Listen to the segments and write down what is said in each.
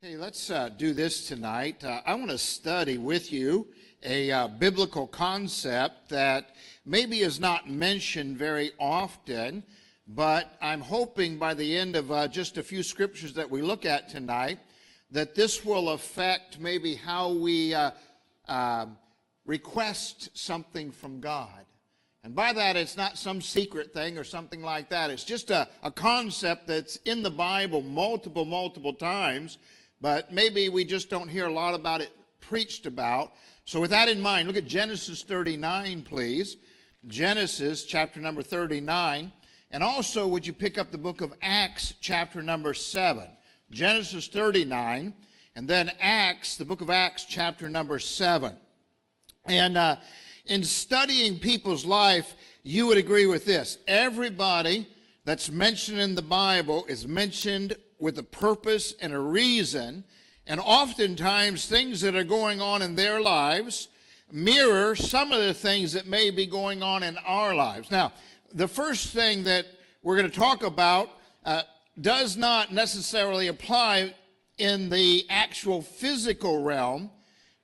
Hey, let's do this tonight. I want to study with you a biblical concept that maybe is not mentioned very often, but I'm hoping by the end of just a few scriptures that we look at tonight, that this will affect maybe how we request something from God. And by that, it's not some secret thing or something like that. It's just a concept that's in the Bible multiple times, but maybe we just don't hear a lot about it preached about. So with that in mind, look at Genesis 39, please. Genesis chapter number 39. And also, would you pick up the book of Acts chapter number 7. Genesis 39, and then Acts, the book of Acts chapter number 7. And in studying people's life, you would agree with this. Everybody that's mentioned in the Bible is mentioned with a purpose and a reason, and oftentimes things that are going on in their lives mirror some of the things that may be going on in our lives. Now, the first thing that we're going to talk about does not necessarily apply in the actual physical realm,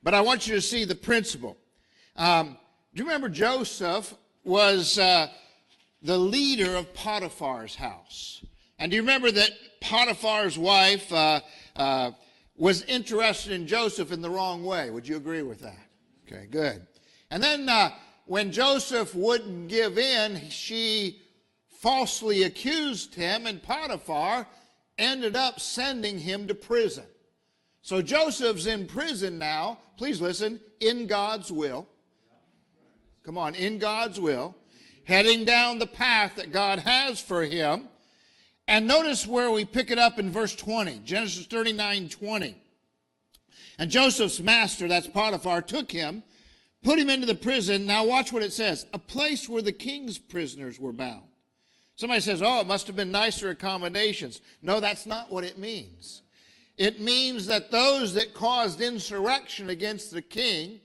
but I want you to see the principle. Do you remember Joseph was the leader of Potiphar's house? And do you remember that Potiphar's wife was interested in Joseph in the wrong way? Would you agree with that? Okay, good. And then when Joseph wouldn't give in, she falsely accused him, and Potiphar ended up sending him to prison. So Joseph's in prison now, please listen, in God's will. Come on, in God's will, heading down the path that God has for him. And notice where we pick it up in verse 20, Genesis 39:20. And Joseph's master, that's Potiphar, took him, put him into the prison. Now watch what it says, a place where the king's prisoners were bound. Somebody says, oh, it must have been nicer accommodations. No, that's not what it means. It means that those that caused insurrection against the king,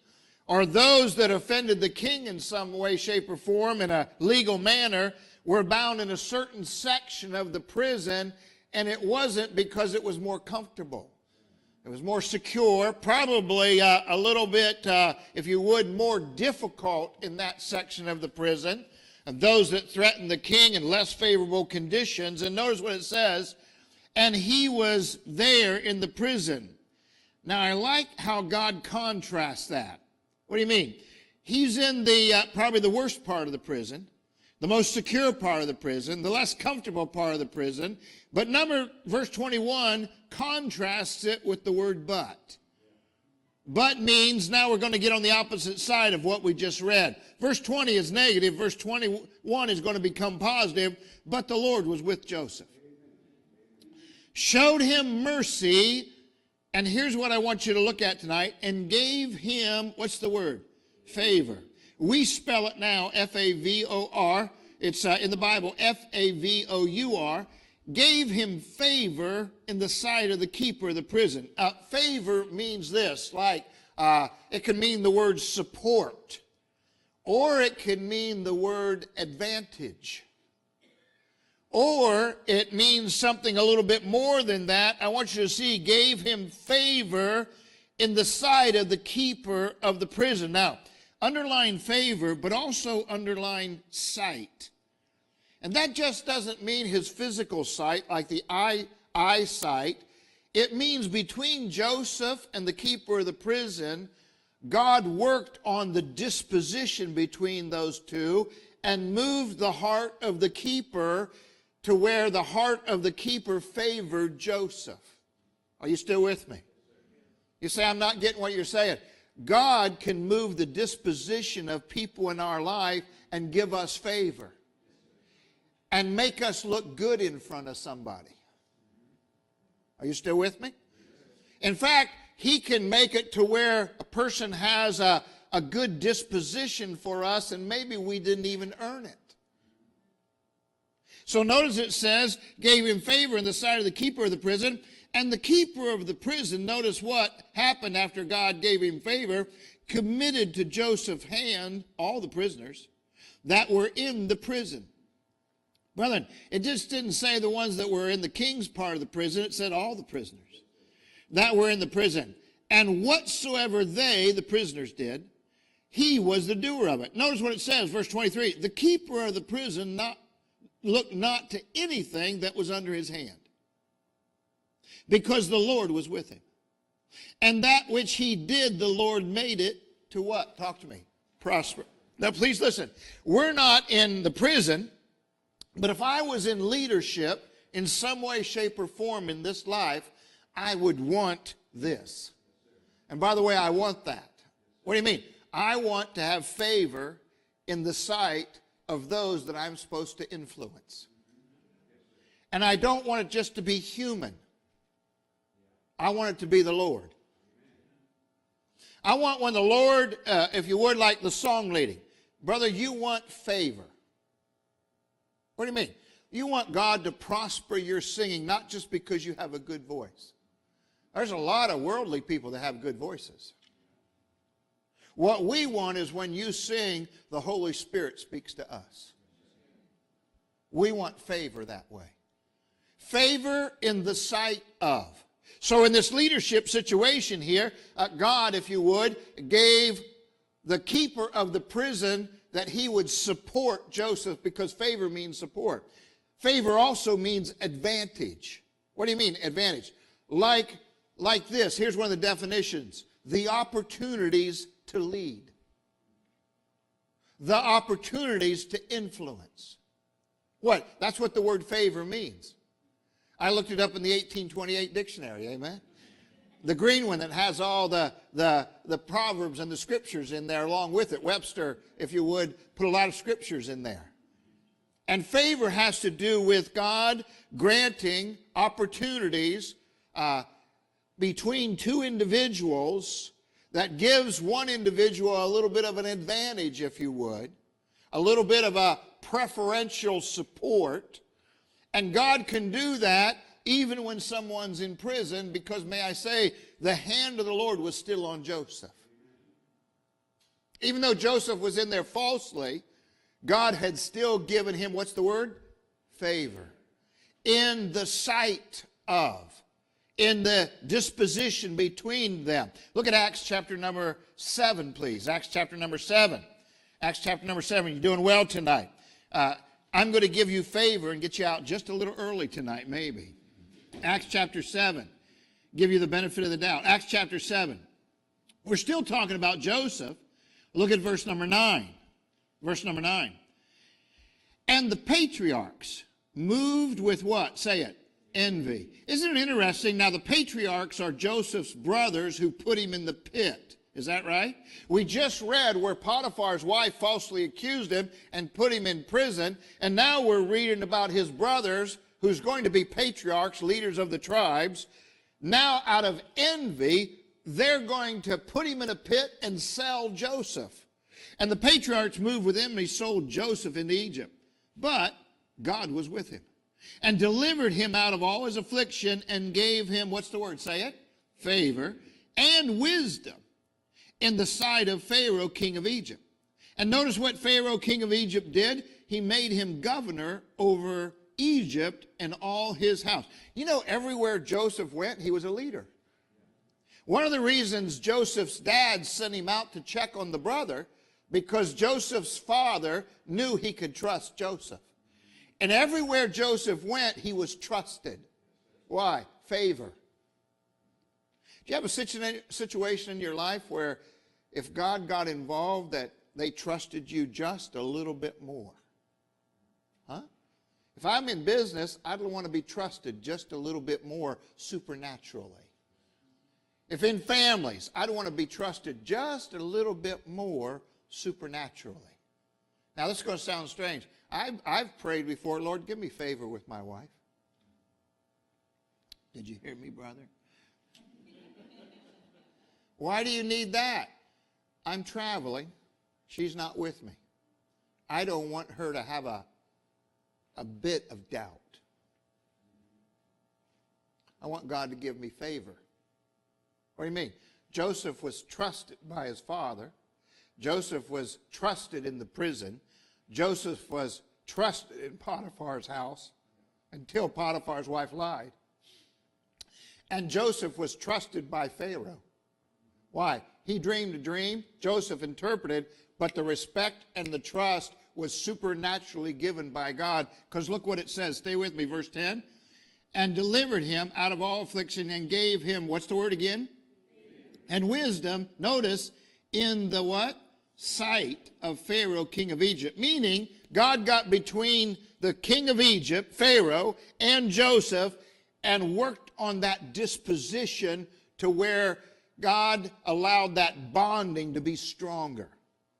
or those that offended the king in some way, shape, or form in a legal manner, were bound in a certain section of the prison, and it wasn't because it was more comfortable. It was more secure, probably a little bit, if you would, more difficult in that section of the prison, and those that threatened the king in less favorable conditions. And notice what it says, and he was there in the prison. Now, I like how God contrasts that. What do you mean? He's in the probably the worst part of the prison, the most secure part of the prison, the less comfortable part of the prison. But verse 21 contrasts it with the word but. But means now we're going to get on the opposite side of what we just read. Verse 20 is negative. Verse 21 is going to become positive. But the Lord was with Joseph. Showed him mercy. And here's what I want you to look at tonight. And gave him, what's the word? Favor. We spell it now, F-A-V-O-R. It's in the Bible, F-A-V-O-U-R. Gave him favor in the sight of the keeper of the prison. Favor means this, like it can mean the word support, or it can mean the word advantage, or it means something a little bit more than that. I want you to see, gave him favor in the sight of the keeper of the prison. Now, underline favor, but also underline sight. And that just doesn't mean his physical sight, like the eyesight. It means between Joseph and the keeper of the prison, God worked on the disposition between those two and moved the heart of the keeper to where the heart of the keeper favored Joseph. Are you still with me? You say, I'm not getting what you're saying. God can move the disposition of people in our life and give us favor and make us look good in front of somebody. Are you still with me? In fact, he can make it to where a person has a good disposition for us and maybe we didn't even earn it. So notice it says, gave him favor in the sight of the keeper of the prison. And the keeper of the prison, notice what happened after God gave him favor, committed to Joseph's hand all the prisoners that were in the prison. Brethren, it just didn't say the ones that were in the king's part of the prison. It said all the prisoners. that were in the prison. And whatsoever they, the prisoners, did, he was the doer of it. Notice what it says, verse 23. The keeper of the prison looked not to anything that was under his hand, because the Lord was with him. And that which he did, the Lord made it to what? Talk to me. Prosper. Now, please listen. We're not in the prison, but if I was in leadership in some way, shape, or form in this life, I would want this. And by the way, I want that. What do you mean? I want to have favor in the sight of those that I'm supposed to influence. And I don't want it just to be human. I want it to be the Lord. I want when the Lord, if you would, like the song leading, brother, you want favor. What do you mean? You want God to prosper your singing, not just because you have a good voice. There's a lot of worldly people that have good voices. What we want is when you sing, the Holy Spirit speaks to us. We want favor that way. Favor in the sight of. So in this leadership situation here, God, if you would, gave the keeper of the prison that he would support Joseph, because favor means support. Favor also means advantage. What do you mean, advantage? Like this. Here's one of the definitions. The opportunities to lead. The opportunities to influence. What? That's what the word favor means. I looked it up in the 1828 dictionary, amen? The green one that has all the Proverbs and the Scriptures in there along with it. Webster, if you would, put a lot of Scriptures in there. And favor has to do with God granting opportunities between two individuals that gives one individual a little bit of an advantage, if you would, a little bit of a preferential support. And God can do that even when someone's in prison, because, may I say, the hand of the Lord was still on Joseph. Even though Joseph was in there falsely, God had still given him, what's the word? Favor. In the sight of. In the disposition between them. Look at Acts chapter number 7, please. Acts chapter number 7. Acts chapter number 7. You're doing well tonight. I'm going to give you favor and get you out just a little early tonight, maybe. Acts chapter 7. Give you the benefit of the doubt. Acts chapter 7. We're still talking about Joseph. Look at verse number 9. Verse number 9. And the patriarchs moved with what? Say it. Envy. Isn't it interesting? Now, the patriarchs are Joseph's brothers who put him in the pit. Is that right? We just read where Potiphar's wife falsely accused him and put him in prison. And now we're reading about his brothers, who's going to be patriarchs, leaders of the tribes. Now, out of envy, they're going to put him in a pit and sell Joseph. And the patriarchs moved with him, and he sold Joseph into Egypt. But God was with him and delivered him out of all his affliction and gave him, what's the word? Say it. Favor and wisdom in the sight of Pharaoh, king of Egypt. And notice what Pharaoh, king of Egypt, did. He made him governor over Egypt and all his house. You know, everywhere Joseph went, he was a leader. One of the reasons Joseph's dad sent him out to check on the brother, because Joseph's father knew he could trust Joseph. And everywhere Joseph went, he was trusted. Why? Favor. Do you have a situation in your life where if God got involved, that they trusted you just a little bit more? Huh? If I'm in business, I'd want to be trusted just a little bit more supernaturally. If in families, I'd want to be trusted just a little bit more supernaturally. Now, this is going to sound strange. I've prayed before, Lord, give me favor with my wife. Did you hear me, brother? Why do you need that? I'm traveling. She's not with me. I don't want her to have a bit of doubt. I want God to give me favor. What do you mean? Joseph was trusted by his father. Joseph was trusted in the prison. Joseph was trusted in Potiphar's house until Potiphar's wife lied. And Joseph was trusted by Pharaoh. Why? He dreamed a dream, Joseph interpreted, but the respect and the trust was supernaturally given by God. Because look what it says. Stay with me, verse 10. And delivered him out of all affliction and gave him, what's the word again? And wisdom, notice, in the what? Sight of Pharaoh, king of Egypt. Meaning, God got between the king of Egypt, Pharaoh, and Joseph, and worked on that disposition to where God allowed that bonding to be stronger.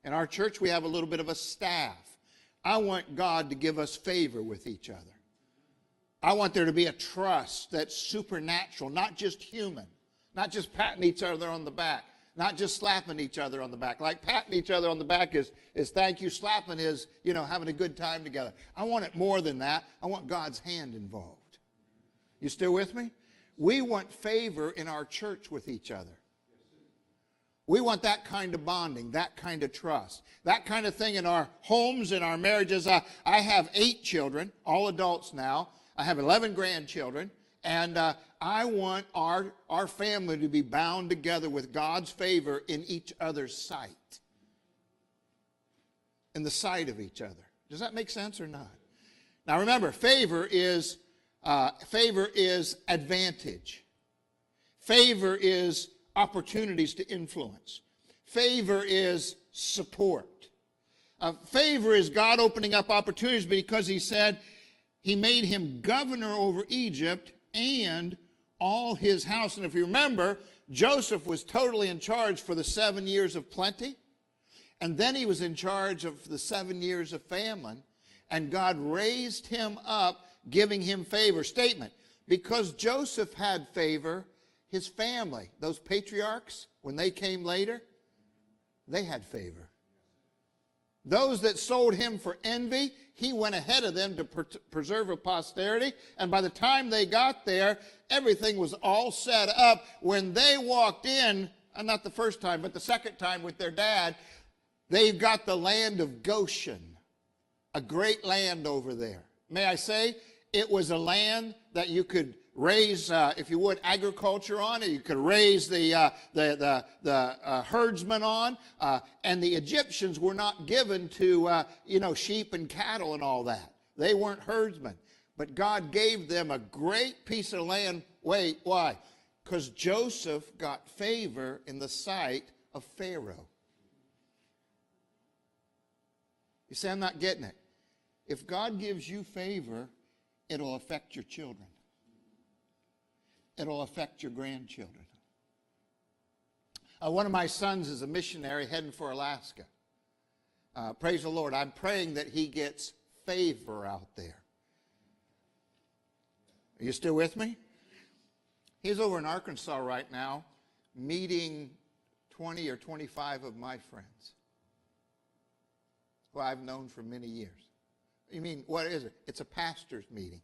In our church, we have a little bit of a staff. I want God to give us favor with each other. I want there to be a trust that's supernatural, not just human, not just patting each other on the back, not just slapping each other on the back. Like patting each other on the back is thank you, slapping is, having a good time together. I want it more than that. I want God's hand involved. You still with me? We want favor in our church with each other. We want that kind of bonding, that kind of trust, that kind of thing in our homes, in our marriages. I have 8 children, all adults now. I have 11 grandchildren, and I want our family to be bound together with God's favor in each other's sight, in the sight of each other. Does that make sense or not? Now remember, favor is advantage. Favor is opportunities to influence. Favor is support. Favor is God opening up opportunities because he said he made him governor over Egypt and all his house. And if you remember, Joseph was totally in charge for the 7 years of plenty. And then he was in charge of the 7 years of famine. And God raised him up, giving him favor. Statement: because Joseph had favor, his family, those patriarchs, when they came later, they had favor. Those that sold him for envy, he went ahead of them to preserve a posterity. And by the time they got there, everything was all set up. When they walked in, not the first time, but the second time with their dad, they've got the land of Goshen, a great land over there. May I say, it was a land that you could raise, if you would, agriculture on. You could raise the herdsmen on. And the Egyptians were not given to, sheep and cattle and all that. They weren't herdsmen. But God gave them a great piece of land. Wait, why? Because Joseph got favor in the sight of Pharaoh. You say, I'm not getting it. If God gives you favor, it'll affect your children. It'll affect your grandchildren. One of my sons is a missionary heading for Alaska. Praise the Lord. I'm praying that he gets favor out there. Are you still with me? He's over in Arkansas right now meeting 20 or 25 of my friends who I've known for many years. You mean, what is it? It's a pastor's meeting.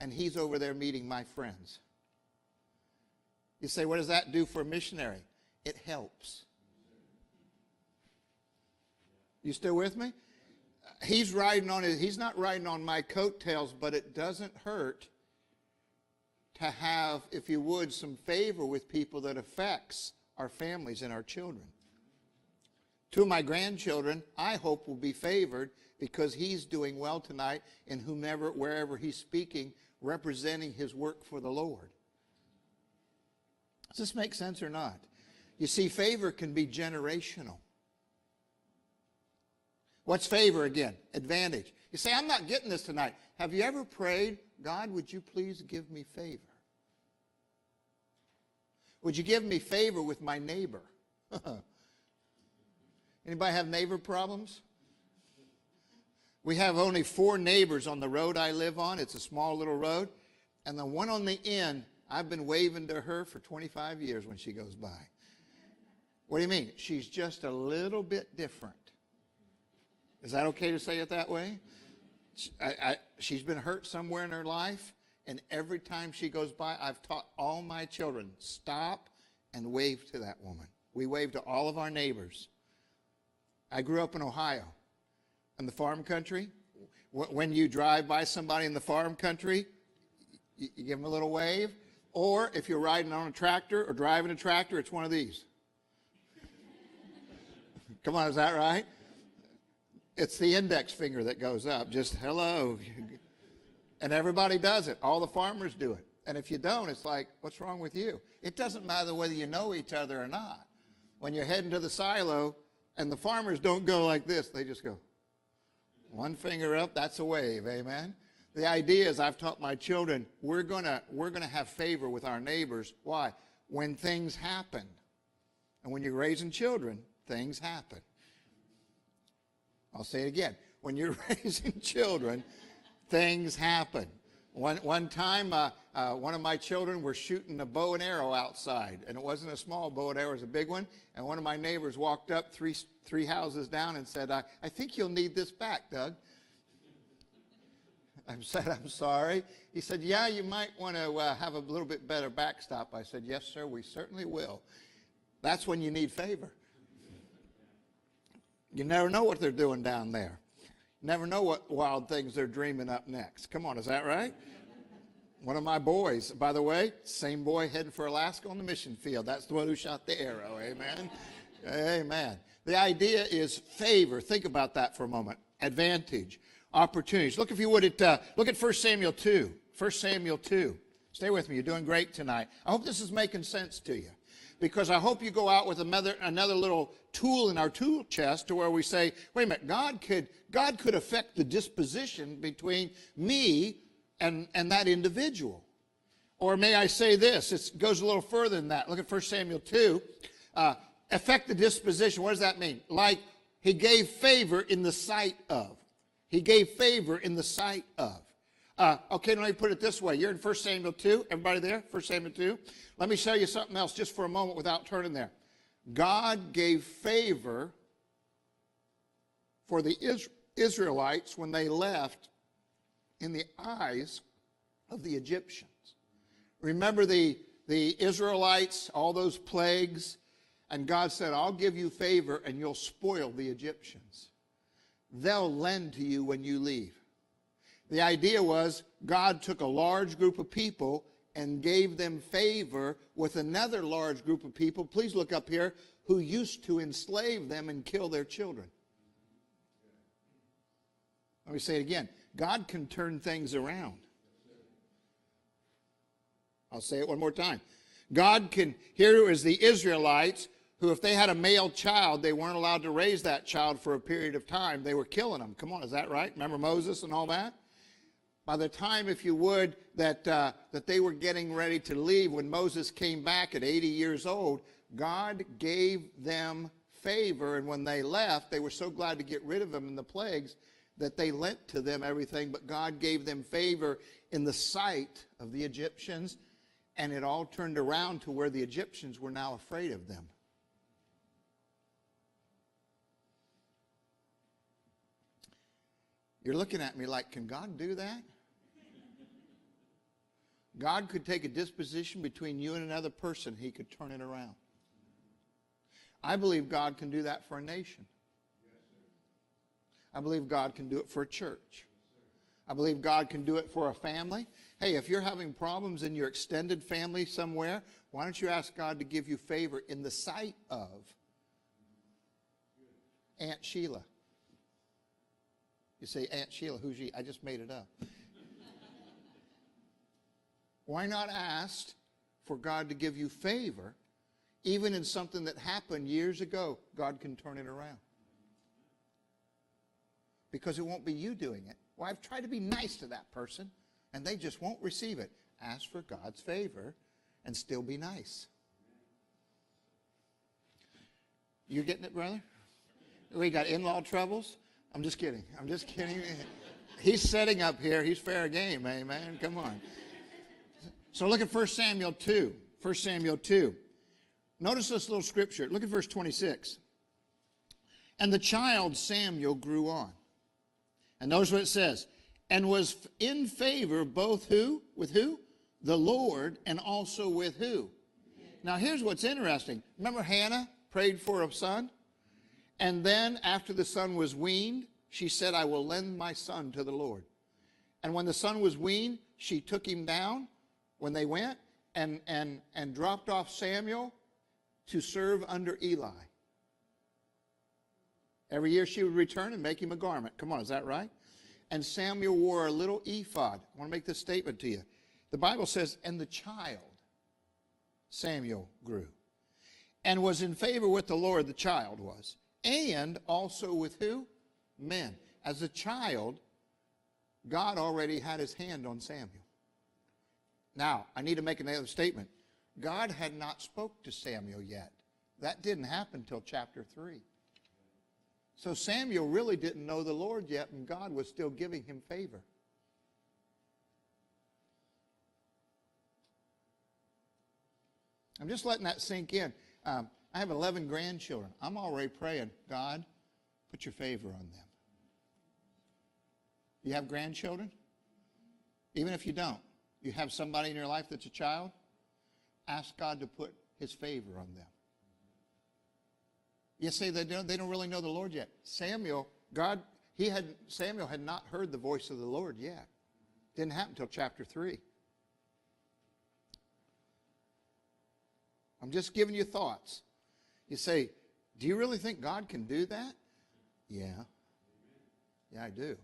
And he's over there meeting my friends. You say, what does that do for a missionary? It helps. You still with me? He's not riding on my coattails, but it doesn't hurt to have, if you would, some favor with people that affects our families and our children. 2 of my grandchildren, I hope, will be favored because he's doing well tonight in wherever he's speaking, representing his work for the Lord. Does this make sense or not? You see, favor can be generational. What's favor again? Advantage. You say, I'm not getting this tonight. Have you ever prayed, God, would you please give me favor? Would you give me favor with my neighbor? Anybody have neighbor problems? We have only 4 neighbors on the road I live on. It's a small little road. And the one on the end, I've been waving to her for 25 years when she goes by. What do you mean? She's just a little bit different. Is that okay to say it that way? She's been hurt somewhere in her life, and every time she goes by, I've taught all my children, stop and wave to that woman. We wave to all of our neighbors. I grew up in Ohio, in the farm country. When you drive by somebody in the farm country, you give them a little wave. Or if you're riding on a tractor or driving a tractor, it's one of these. Come on, is that right? It's the index finger that goes up. Just hello. And everybody does it. All the farmers do it. And if you don't, it's like, what's wrong with you? It doesn't matter whether you know each other or not. When you're heading to the silo and the farmers don't go like this, they just go one finger up, that's a wave, amen? The idea is, I've taught my children, we're gonna have favor with our neighbors. Why? When things happen. And when you're raising children, things happen. I'll say it again. When you're raising children, things happen. One time, one of my children were shooting a bow and arrow outside, and it wasn't a small bow and arrow, it was a big one. And one of my neighbors walked up three houses down and said, I think you'll need this back, Doug. I said, I'm sorry. He said, yeah, you might want to have a little bit better backstop. I said, yes, sir, we certainly will. That's when you need favor. You never know what they're doing down there. Never know what wild things they're dreaming up next. Come on, is that right? One of my boys, by the way, same boy heading for Alaska on the mission field. That's the one who shot the arrow. Amen. Amen. The idea is favor. Think about that for a moment. Advantage, opportunities. Look, if you would, look at 1 Samuel 2. 1 Samuel 2. Stay with me. You're doing great tonight. I hope this is making sense to you, because I hope you go out with another little tool in our tool chest to where we say, wait a minute, God could affect the disposition between me and that individual. Or may I say this, it goes a little further than that. Look at 1 Samuel 2. Affect the disposition, what does that mean? Like, he gave favor in the sight of. He gave favor in the sight of. Okay, let me put it this way. You're in 1 Samuel 2. Everybody there? 1 Samuel 2. Let me show you something else just for a moment without turning there. God gave favor for the Israelites when they left in the eyes of the Egyptians. Remember the Israelites, all those plagues, and God said, I'll give you favor and you'll spoil the Egyptians. They'll lend to you when you leave. The idea was God took a large group of people and gave them favor with another large group of people, please look up here, who used to enslave them and kill their children. Let me say it again. God can turn things around. I'll say it one more time. God can, here is the Israelites who, if they had a male child, they weren't allowed to raise that child for a period of time. They were killing them. Come on, is that right? Remember Moses and all that? By the time, if you would, that they were getting ready to leave, when Moses came back at 80 years old, God gave them favor, and when they left, they were so glad to get rid of them in the plagues that they lent to them everything, but God gave them favor in the sight of the Egyptians, and it all turned around to where the Egyptians were now afraid of them. You're looking at me like, can God do that? God could take a disposition between you and another person. He could turn it around. I believe God can do that for a nation. I believe God can do it for a church. I believe God can do it for a family. Hey, if you're having problems in your extended family somewhere, why don't you ask God to give you favor in the sight of Aunt Sheila? You say, Aunt Sheila, who's she? I just made it up. Why not ask for God to give you favor, even in something that happened years ago? God can turn it around. Because it won't be you doing it. Well, I've tried to be nice to that person, and they just won't receive it. Ask for God's favor and still be nice. You getting it, brother? We got in-law troubles? I'm just kidding. I'm just kidding. He's setting up here. He's fair game, amen. Come on. So look at 1 Samuel 2. 1 Samuel 2. Notice this little scripture. Look at verse 26. And the child Samuel grew on. And notice what it says. And was in favor both who? With who? The Lord, and also with who? Now here's what's interesting. Remember Hannah prayed for a son? And then after the son was weaned, she said, I will lend my son to the Lord. And when the son was weaned, she took him down when they went, and dropped off Samuel to serve under Eli. Every year she would return and make him a garment. Come on, is that right? And Samuel wore a little ephod. I want to make this statement to you. The Bible says, and the child, Samuel, grew and was in favor with the Lord, the child was, and also with who? Men. As a child, God already had his hand on Samuel. Now, I need to make another statement. God had not spoke to Samuel yet. That didn't happen until chapter 3. So Samuel really didn't know the Lord yet, and God was still giving him favor. I'm just letting that sink in. I have 11 grandchildren. I'm already praying, God, put your favor on them. You have grandchildren? Even if you don't, you have somebody in your life that's a child, ask God to put his favor on them. You say they don't really know the Lord yet. Samuel had not heard the voice of the Lord yet. Didn't happen until chapter 3. I'm just giving you thoughts. You say, do you really think God can do that? Yeah. Yeah, I do.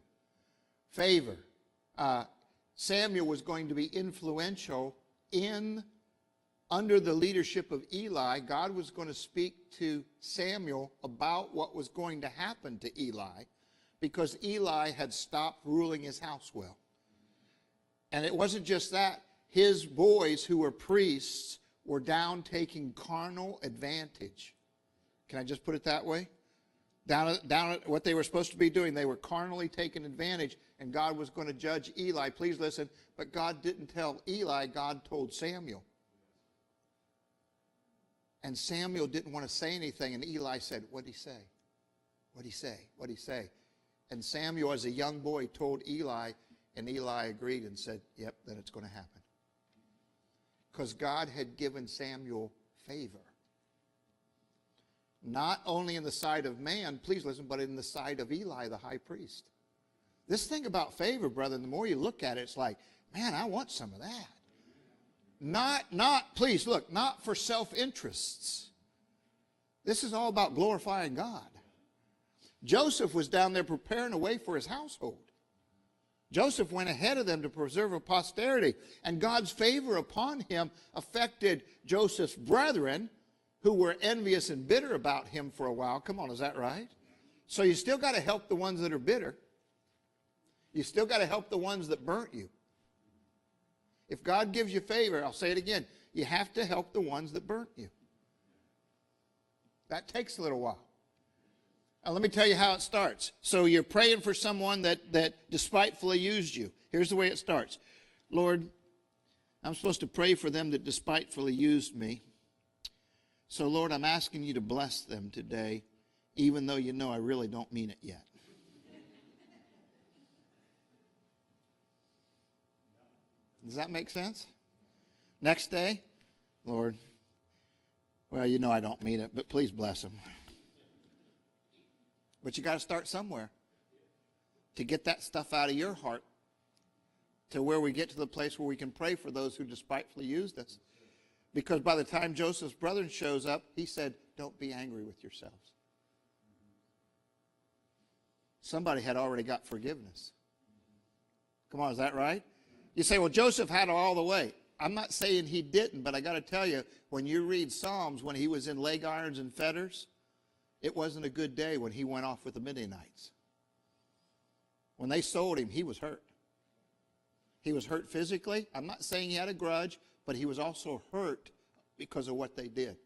Favor. Samuel was going to be influential under the leadership of Eli. God was going to speak to Samuel about what was going to happen to Eli because Eli had stopped ruling his house well. And it wasn't just that. His boys who were priests were down taking carnal advantage. Can I just put it that way? Down at what they were supposed to be doing, they were carnally taking advantage, and God was going to judge Eli. Please listen, but God didn't tell Eli, God told Samuel. And Samuel didn't want to say anything, and Eli said, what'd he say? What'd he say? What'd he say? And Samuel, as a young boy, told Eli, and Eli agreed and said, yep, then it's going to happen. Because God had given Samuel favor. Not only in the sight of man, please listen, but in the sight of Eli, the high priest. This thing about favor, brother, the more you look at it, it's like, man, I want some of that. Please look, not for self-interests. This is all about glorifying God. Joseph was down there preparing a way for his household. Joseph went ahead of them to preserve a posterity, and God's favor upon him affected Joseph's brethren, who were envious and bitter about him for a while. Come on, is that right? So you still got to help the ones that are bitter. You still got to help the ones that burnt you. If God gives you favor, I'll say it again, you have to help the ones that burnt you. That takes a little while. Now, let me tell you how it starts. So you're praying for someone that despitefully used you. Here's the way it starts. Lord, I'm supposed to pray for them that despitefully used me. So, Lord, I'm asking you to bless them today, even though you know I really don't mean it yet. Does that make sense? Next day, Lord, well, you know I don't mean it, but please bless them. But you got to start somewhere to get that stuff out of your heart to where we get to the place where we can pray for those who despitefully used us. Because by the time Joseph's brother shows up, he said, don't be angry with yourselves. Somebody had already got forgiveness. Come on, is that right? You say, well, Joseph had it all the way. I'm not saying he didn't, but I got to tell you, when you read Psalms, when he was in leg irons and fetters, it wasn't a good day when he went off with the Midianites. When they sold him, he was hurt. He was hurt physically. I'm not saying he had a grudge, but he was also hurt because of what they did.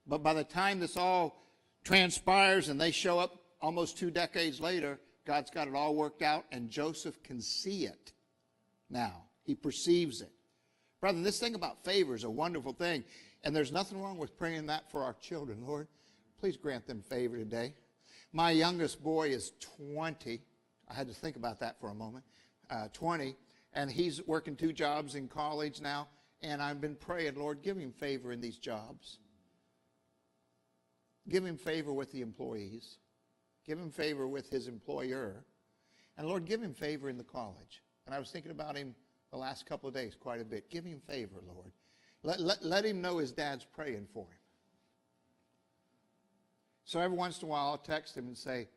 But by the time this all transpires and they show up almost 2 decades later, God's got it all worked out, and Joseph can see it now. He perceives it. Brother, this thing about favor is a wonderful thing, and there's nothing wrong with praying that for our children. Lord, please grant them favor today. My youngest boy is 20. I had to think about that for a moment. 20, and he's working 2 jobs in college now, and I've been praying, Lord, give him favor in these jobs. Give him favor with the employees. Give him favor with his employer. And Lord, give him favor in the college. And I was thinking about him the last couple of days quite a bit. Give him favor, Lord. Let him know his dad's praying for him. So every once in a while I'll text him and say,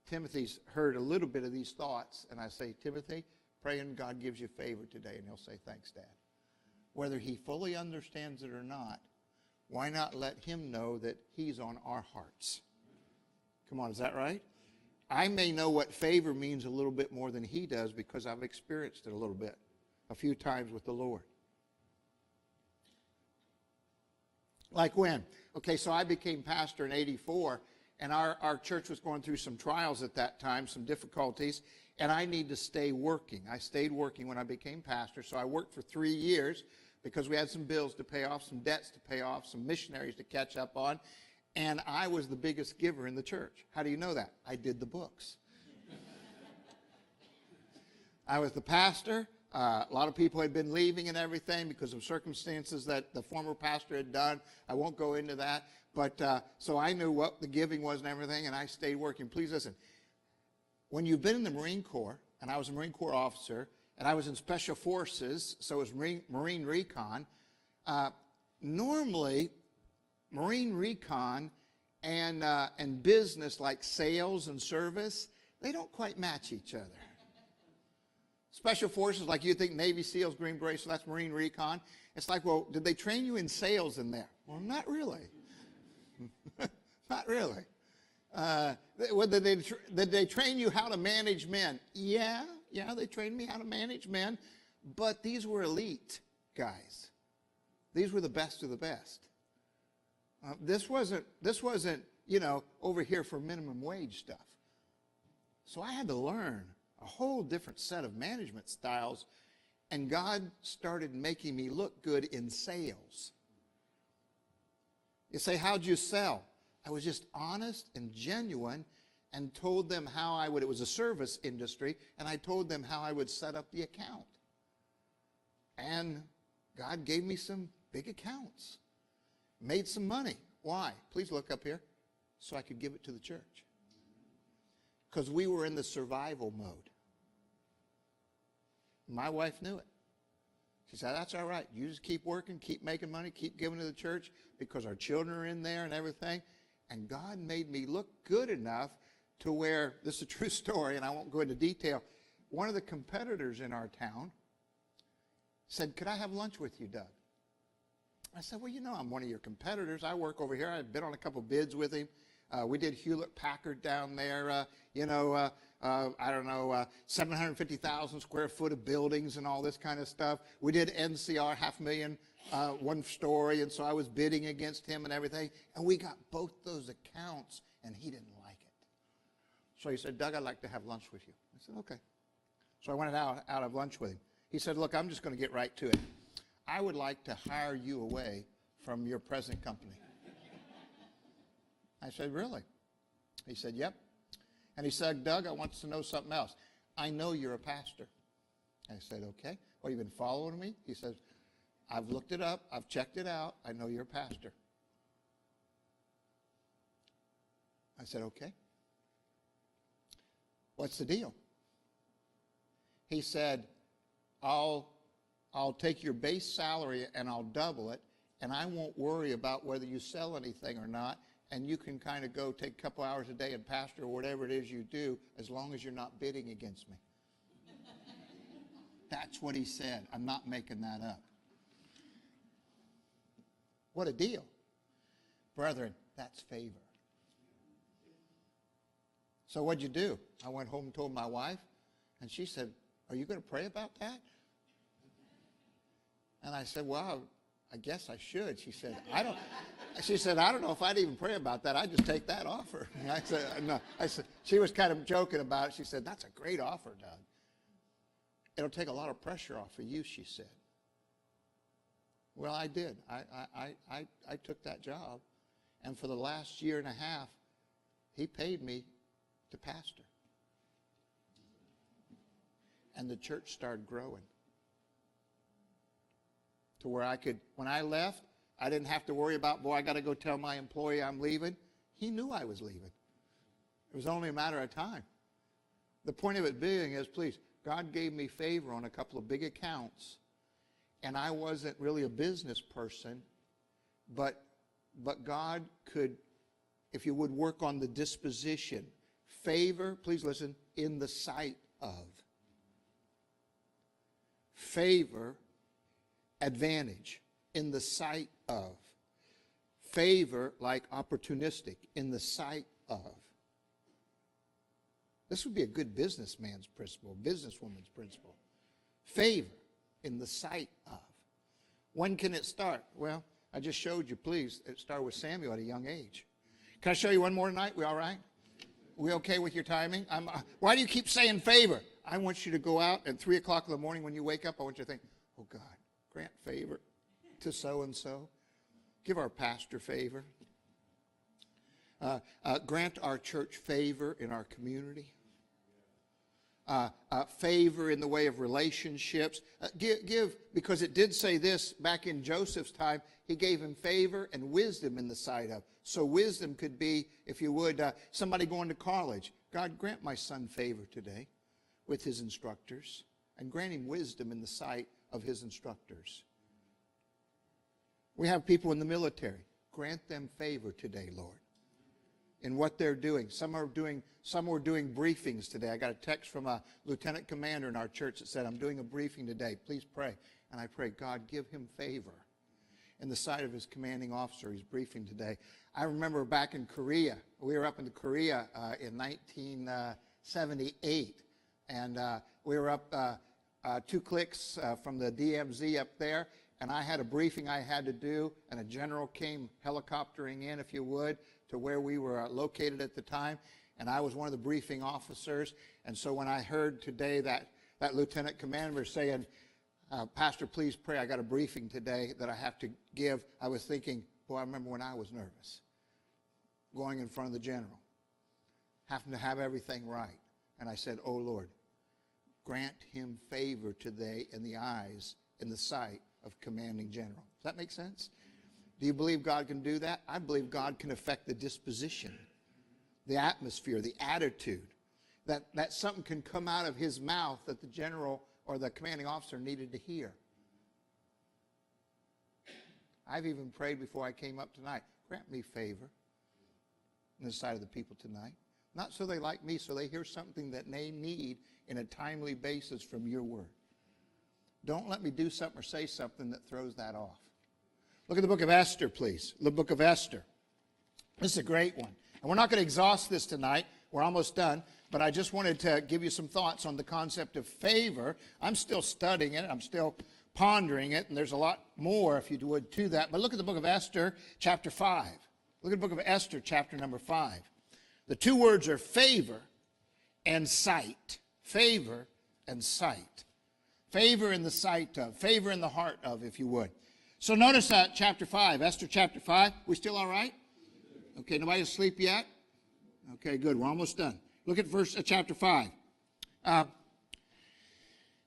Timothy's heard a little bit of these thoughts. And I say, Timothy, praying God gives you favor today. And he'll say, thanks, Dad. Whether he fully understands it or not, why not let him know that he's on our hearts? Come on, is that right? I may know what favor means a little bit more than he does because I've experienced it a little bit, a few times with the Lord. Like when? Okay, so I became pastor in 84, and our church was going through some trials at that time, some difficulties, and I need to stay working. I stayed working when I became pastor, so I worked for 3 years because we had some bills to pay off, some debts to pay off, some missionaries to catch up on, and I was the biggest giver in the church. How do you know that? I did the books. I was the pastor. A lot of people had been leaving and everything because of circumstances that the former pastor had done. I won't go into that. But so I knew what the giving was and everything, and I stayed working. Please listen. When you've been in the Marine Corps, and I was a Marine Corps officer, and I was in Special Forces, so it was Marine Recon, normally Marine Recon and business like sales and service, they don't quite match each other. Special Forces, like you think Navy SEALs, Green Berets, so that's Marine Recon. It's like, well, did they train you in sales in there? Well, not really. Not really. Did they train you how to manage men? Yeah, they trained me how to manage men. But these were elite guys. These were the best of the best. This wasn't, over here for minimum wage stuff. So I had to learn a whole different set of management styles, and God started making me look good in sales. You say, how'd you sell? I was just honest and genuine and told them how I would, it was a service industry, and I told them how I would set up the account. And God gave me some big accounts. Made some money. Why? Please look up here. So I could give it to the church. Because we were in the survival mode. My wife knew it. She said, that's all right. You just keep working, keep making money, keep giving to the church because our children are in there and everything. And God made me look good enough to where, this is a true story and I won't go into detail, one of the competitors in our town said, could I have lunch with you, Doug? I said, well, I'm one of your competitors. I work over here. I've been on a couple bids with him. We did Hewlett-Packard down there, I don't know, 750,000 square foot of buildings and all this kind of stuff. We did NCR, 500,000, one story, and so I was bidding against him and everything. And we got both those accounts, and he didn't like it. So he said, Doug, I'd like to have lunch with you. I said, okay. So I went out of lunch with him. He said, look, I'm just going to get right to it. I would like to hire you away from your present company. I said, really? He said, yep. And he said, Doug, I want to know something else. I know you're a pastor. I said, okay. Well, you've been following me? He says, I've looked it up. I've checked it out. I know you're a pastor. I said, okay. What's the deal? He said, I'll take your base salary and I'll double it, and I won't worry about whether you sell anything or not, and you can kind of go take a couple hours a day and pastor or whatever it is you do as long as you're not bidding against me. That's what he said. I'm not making that up. What a deal. Brethren, that's favor. So what'd you do? I went home and told my wife, and she said, are you going to pray about that? And I said, well, I guess I should. She said, I don't know if I'd even pray about that. I'd just take that offer. And I said, no. I said, she was kind of joking about it. She said, that's a great offer, Doug. It'll take a lot of pressure off of you, she said. Well, I did. I took that job. And for the last year and a half, he paid me to pastor. And the church started growing. To where I could, when I left, I didn't have to worry about, boy, I got to go tell my employee I'm leaving. He knew I was leaving. It was only a matter of time. The point of it being is, please, God gave me favor on a couple of big accounts, and I wasn't really a business person, but God could, if you would, work on the disposition. Favor, please listen, in the sight of. Favor, advantage, in the sight of. Favor, like opportunistic, in the sight of. This would be a good businessman's principle, businesswoman's principle. Favor in the sight of. When can it start? Well, I just showed you, please. It started with Samuel at a young age. Can I show you one more tonight? We all right? We okay with your timing? Why do you keep saying favor? I want you to go out at 3 o'clock in the morning when you wake up. I want you to think, oh, God, grant favor to so-and-so. Give our pastor favor. Grant our church favor in our community. Favor in the way of relationships. Give, because it did say this back in Joseph's time, he gave him favor and wisdom in the sight of. So wisdom could be, if you would, somebody going to college. God, grant my son favor today with his instructors, and grant him wisdom in the sight of his instructors. We have people in the military. Grant them favor today, Lord, in what they're doing. Some were doing briefings today. I got a text from a lieutenant commander in our church that said, I'm doing a briefing today. Please pray. And I pray, God, give him favor in the sight of his commanding officer. He's briefing today. I remember back in Korea. We were up in Korea in 1978. And we were up 2 clicks from the DMZ up there. And I had a briefing I had to do. And a general came helicoptering in, if you would, to where we were located at the time. And I was one of the briefing officers. And so when I heard today that lieutenant commander saying, Pastor, please pray, I got a briefing today that I have to give, I was thinking, boy, I remember when I was nervous, going in front of the general, having to have everything right. And I said, oh, Lord, grant him favor today in the eyes, in the sight of commanding general. Does that make sense? Do you believe God can do that? I believe God can affect the disposition, the atmosphere, the attitude, that something can come out of his mouth that the general or the commanding officer needed to hear. I've even prayed before I came up tonight, grant me favor on the side of the people tonight. Not so they like me, so they hear something that they need in a timely basis from your word. Don't let me do something or say something that throws that off. Look at the book of Esther, please. The book of Esther. This is a great one. And we're not going to exhaust this tonight. We're almost done. But I just wanted to give you some thoughts on the concept of favor. I'm still studying it. I'm still pondering it. And there's a lot more, if you would, to that. But look at the book of Esther, chapter 5. Look at the book of Esther, chapter number 5. The two words are favor and sight. Favor and sight. Favor in the sight of. Favor in the heart of, if you would. So notice that chapter 5, Esther chapter 5. We still all right? Okay, nobody asleep yet? Okay, good. We're almost done. Look at chapter 5.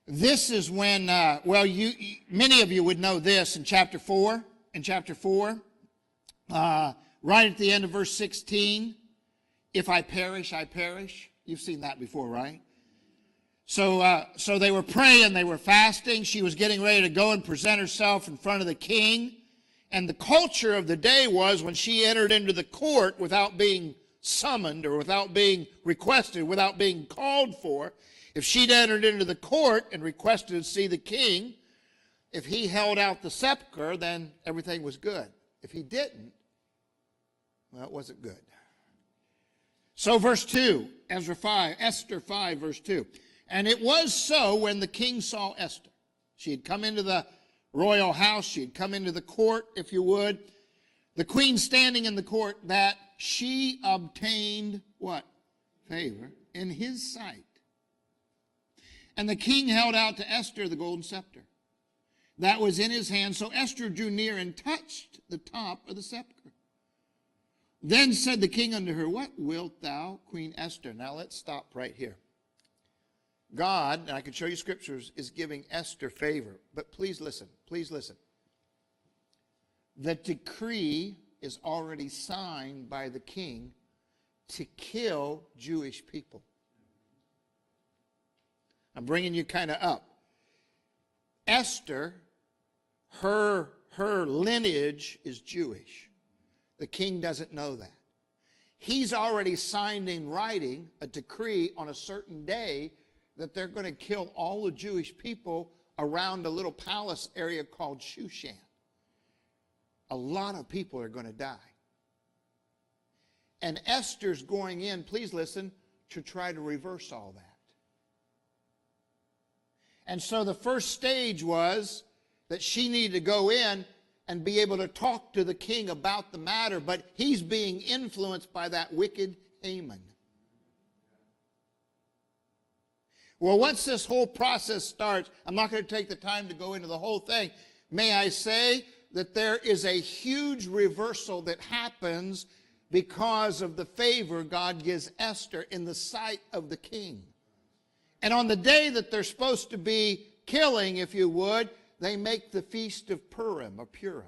This is when, many of you would know this in chapter 4. In chapter 4, right at the end of verse 16, if I perish, I perish. You've seen that before, right? So they were praying, they were fasting. She was getting ready to go and present herself in front of the king. And the culture of the day was when she entered into the court without being summoned or without being requested, without being called for, if she'd entered into the court and requested to see the king, if he held out the scepter, then everything was good. If he didn't, well, it wasn't good. So verse 2, Esther 5, verse 2. And it was so when the king saw Esther. She had come into the royal house. She had come into the court, if you would. The queen standing in the court, that she obtained what? Favor in his sight. And the king held out to Esther the golden scepter that was in his hand. So Esther drew near and touched the top of the scepter. Then said the king unto her, what wilt thou, Queen Esther? Now let's stop right here. God, and I can show you scriptures, is giving Esther favor. But please listen, please listen. The decree is already signed by the king to kill Jewish people. I'm bringing you kind of up. Esther, her lineage is Jewish. The king doesn't know that. He's already signed in writing a decree on a certain day that they're going to kill all the Jewish people around a little palace area called Shushan. A lot of people are going to die. And Esther's going in, please listen, to try to reverse all that. And so the first stage was that she needed to go in and be able to talk to the king about the matter, but he's being influenced by that wicked Haman. Well, once this whole process starts, I'm not going to take the time to go into the whole thing. May I say that there is a huge reversal that happens because of the favor God gives Esther in the sight of the king. And on the day that they're supposed to be killing, if you would, they make the feast of Purim or Purim.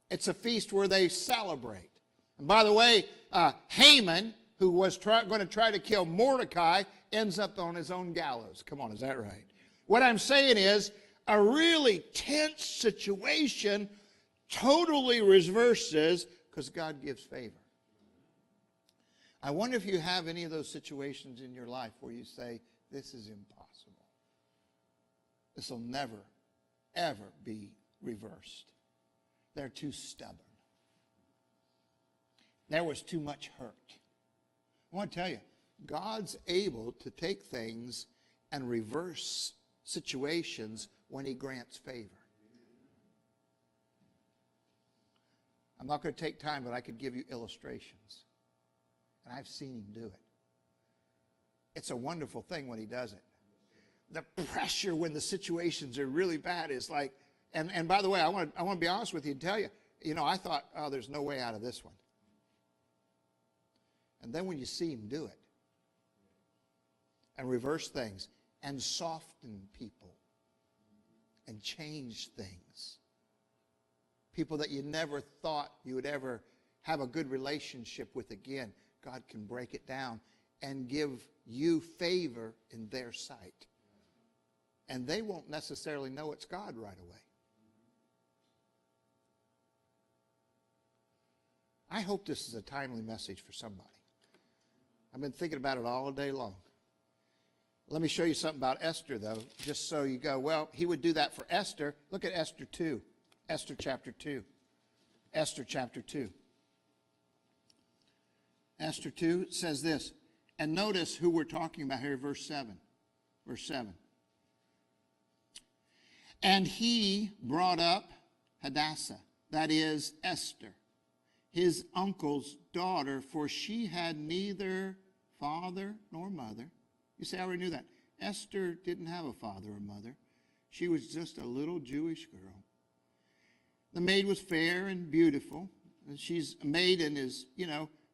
It's a feast where they celebrate. And by the way, Haman, who was going to try to kill Mordecai, ends up on his own gallows. Come on, is that right? What I'm saying is, a really tense situation totally reverses because God gives favor. I wonder if you have any of those situations in your life where you say, this is impossible. This will never, ever be reversed. They're too stubborn. There was too much hurt. I want to tell you, God's able to take things and reverse situations when he grants favor. I'm not going to take time, but I could give you illustrations. And I've seen him do it. It's a wonderful thing when he does it. The pressure when the situations are really bad is like, and by the way, I want to be honest with you and tell you, I thought, oh, there's no way out of this one. And then when you see him do it and reverse things and soften people and change things, people that you never thought you would ever have a good relationship with again, God can break it down and give you favor in their sight. And they won't necessarily know it's God right away. I hope this is a timely message for somebody. I've been thinking about it all day long. Let me show you something about Esther, though, just so you go, well, he would do that for Esther. Look at Esther 2. Esther chapter 2. Esther chapter 2. Esther 2 says this. And notice who we're talking about here, verse 7. Verse 7. And he brought up Hadassah, that is Esther, his uncle's daughter, for she had neither father nor mother. You say, I already knew that. Esther didn't have a father or mother. She was just a little Jewish girl. The maid was fair and beautiful. She's a maid in his,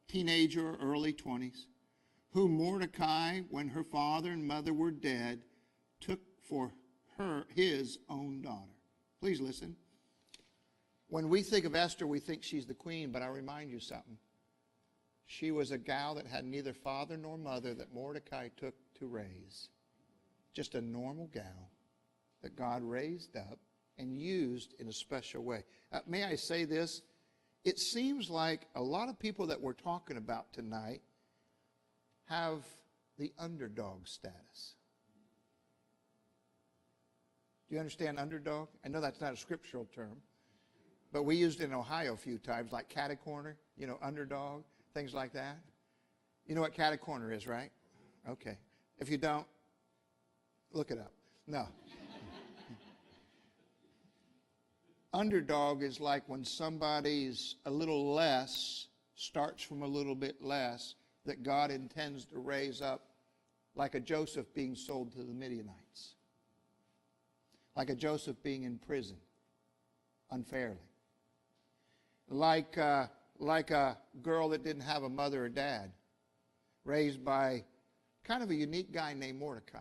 teenager or early 20s, who Mordecai, when her father and mother were dead, took for his own daughter. Please listen. When we think of Esther, we think she's the queen, but I remind you something. She was a gal that had neither father nor mother that Mordecai took to raise. Just a normal gal that God raised up and used in a special way. May I say this? It seems like a lot of people that we're talking about tonight have the underdog status. Do you understand underdog? I know that's not a scriptural term, but we used it in Ohio a few times, like catty-corner, underdog, things like that. You know what catty-corner is, right? Okay. If you don't, look it up. No. Underdog is like when somebody's a little less, starts from a little bit less, that God intends to raise up, like a Joseph being sold to the Midianites, like a Joseph being in prison unfairly, like a girl that didn't have a mother or dad, raised by kind of a unique guy named Mordecai.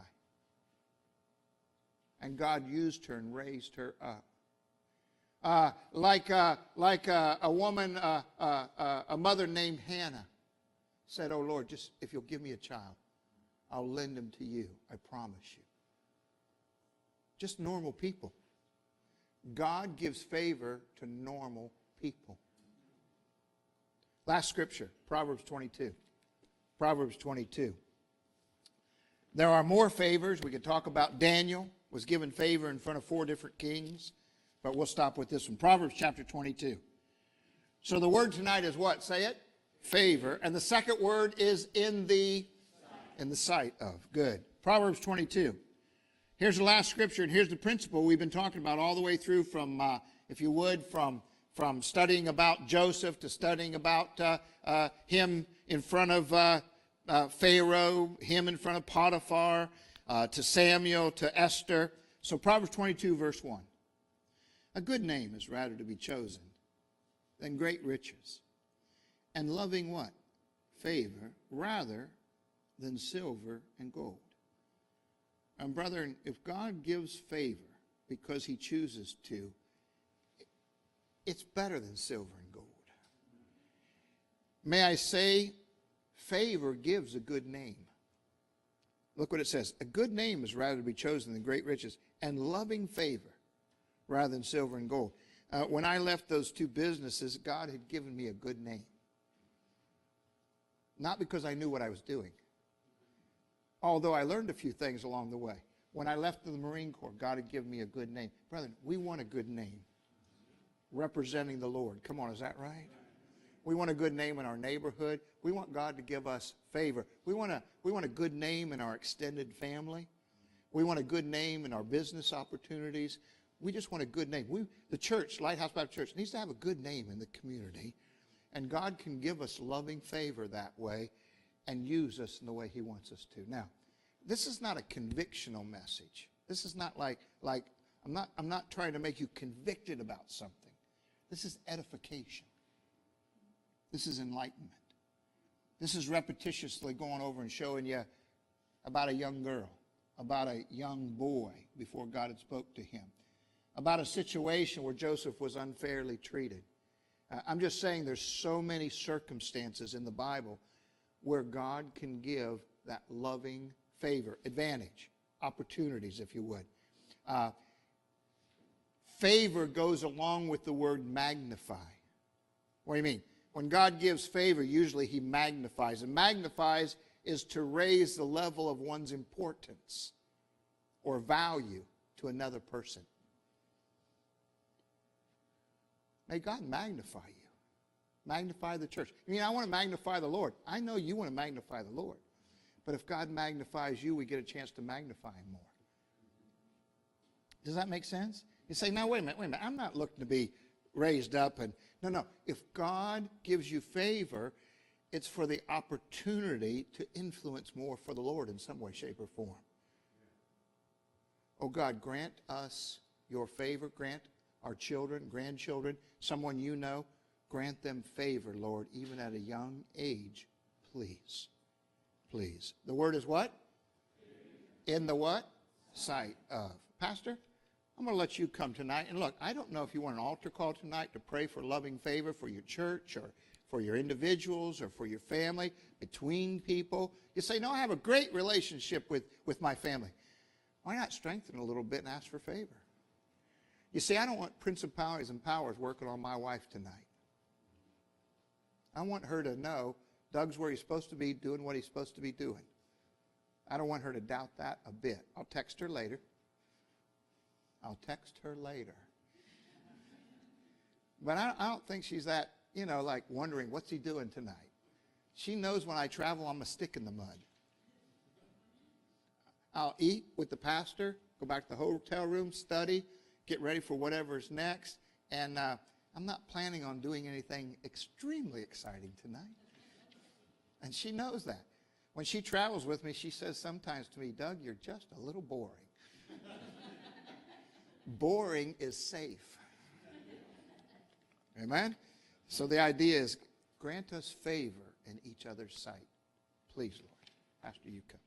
And God used her and raised her up. Like a woman, a mother named Hannah said, oh Lord, just if you'll give me a child, I'll lend them to you. I promise you. Just normal people. God gives favor to normal people. Last scripture, Proverbs 22. Proverbs 22. There are more favors. We could talk about Daniel was given favor in front of 4 different kings, but we'll stop with this one. Proverbs chapter 22. So the word tonight is what? Say it. Favor. And the second word is in the sight of. Good. Proverbs 22. Here's the last scripture, and here's the principle we've been talking about all the way through from, if you would, from studying about Joseph to studying about him in front of Pharaoh, him in front of Potiphar, to Samuel, to Esther. So Proverbs 22, verse 1. A good name is rather to be chosen than great riches, and loving what? Favor, rather than silver and gold. And brethren, if God gives favor because he chooses to, it's better than silver and gold. May I say, favor gives a good name. Look what it says. A good name is rather to be chosen than great riches, and loving favor rather than silver and gold. When I left those 2 businesses, God had given me a good name. Not because I knew what I was doing. Although I learned a few things along the way. When I left the Marine Corps, God had given me a good name. Brethren, we want a good name. Representing the Lord. Come on, is that right? We want a good name in our neighborhood. We want God to give us favor. We want a good name in our extended family. We want a good name in our business opportunities. We just want a good name. The church, Lighthouse Baptist Church, needs to have a good name in the community. And God can give us loving favor that way and use us in the way he wants us to. Now, this is not a convictional message. This is not like I'm not trying to make you convicted about something. This is edification. This is enlightenment. This is repetitiously going over and showing you about a young girl, about a young boy before God had spoke to him, about a situation where Joseph was unfairly treated. I'm just saying there's so many circumstances in the Bible where God can give that loving favor, advantage, opportunities, if you would. Favor goes along with the word magnify. What do you mean? When God gives favor, usually he magnifies. And magnifies is to raise the level of one's importance or value to another person. May God magnify you. Magnify the church. I mean, I want to magnify the Lord. I know you want to magnify the Lord. But if God magnifies you, we get a chance to magnify him more. Does that make sense? You say, now, wait a minute. I'm not looking to be raised up. No. If God gives you favor, it's for the opportunity to influence more for the Lord in some way, shape, or form. Oh, God, grant us your favor. Grant our children, grandchildren, someone you know, grant them favor, Lord, even at a young age, please. Please. The word is what? In the what? Sight of. Pastor, I'm going to let you come tonight. And look, I don't know if you want an altar call tonight to pray for loving favor for your church or for your individuals or for your family, between people. You say, no, I have a great relationship with my family. Why not strengthen a little bit and ask for favor? You see, I don't want principalities and powers working on my wife tonight. I want her to know Doug's where he's supposed to be, doing what he's supposed to be doing. I don't want her to doubt that a bit. I'll text her later. But I don't think she's that, like wondering, what's he doing tonight? She knows when I travel, I'm a stick in the mud. I'll eat with the pastor, go back to the hotel room, study, get ready for whatever's next. And I'm not planning on doing anything extremely exciting tonight. And she knows that. When she travels with me, she says sometimes to me, Doug, you're just a little boring. Boring is safe. Amen? So the idea is, grant us favor in each other's sight. Please, Lord. Pastor, you come.